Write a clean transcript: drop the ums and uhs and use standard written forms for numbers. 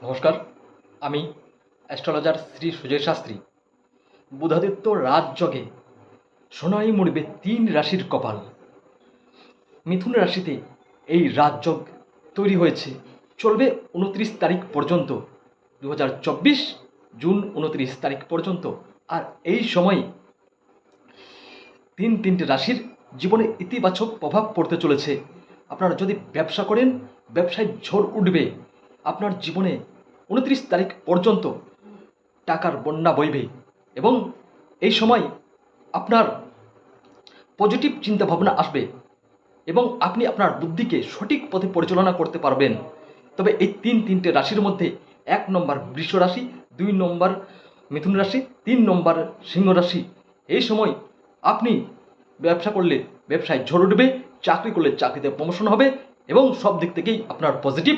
নমস্কার, আমি অ্যাস্ট্রোলজার শ্রী সুজয় শাস্ত্রী। বুধাদিত্য রাজযোগে সোনাই মুড়বে ৩ রাশির কপাল। মিথুন রাশিতে এই রাজযোগ তৈরি হয়েছে, চলবে ২৯ তারিখ পর্যন্ত, ২০২৪ জুন ২৯ তারিখ পর্যন্ত। আর এই সময় তিনটে রাশির জীবনে ইতিবাচক প্রভাব পড়তে চলেছে। আপনারা যদি ব্যবসা করেন, ব্যবসায় ঝড় উঠবে। আপনার জীবনে ২৯ তারিখ পর্যন্ত টাকার বন্যা বইবে এবং এই সময় আপনার পজিটিভ চিন্তাভাবনা আসবে এবং আপনি আপনার বুদ্ধিকে সঠিক পথে পরিচালনা করতে পারবেন। তবে এই তিনটে রাশির মধ্যে ১ নম্বর বৃষ রাশি, ২ নম্বর মিথুন রাশি, ৩ নম্বর সিংহ রাশি। এই সময় আপনি ব্যবসা করলে ব্যবসায় ঝড় উঠবে, চাকরি করলে চাকরিতে প্রমোশন হবে এবং সব দিক থেকেই আপনার পজিটিভ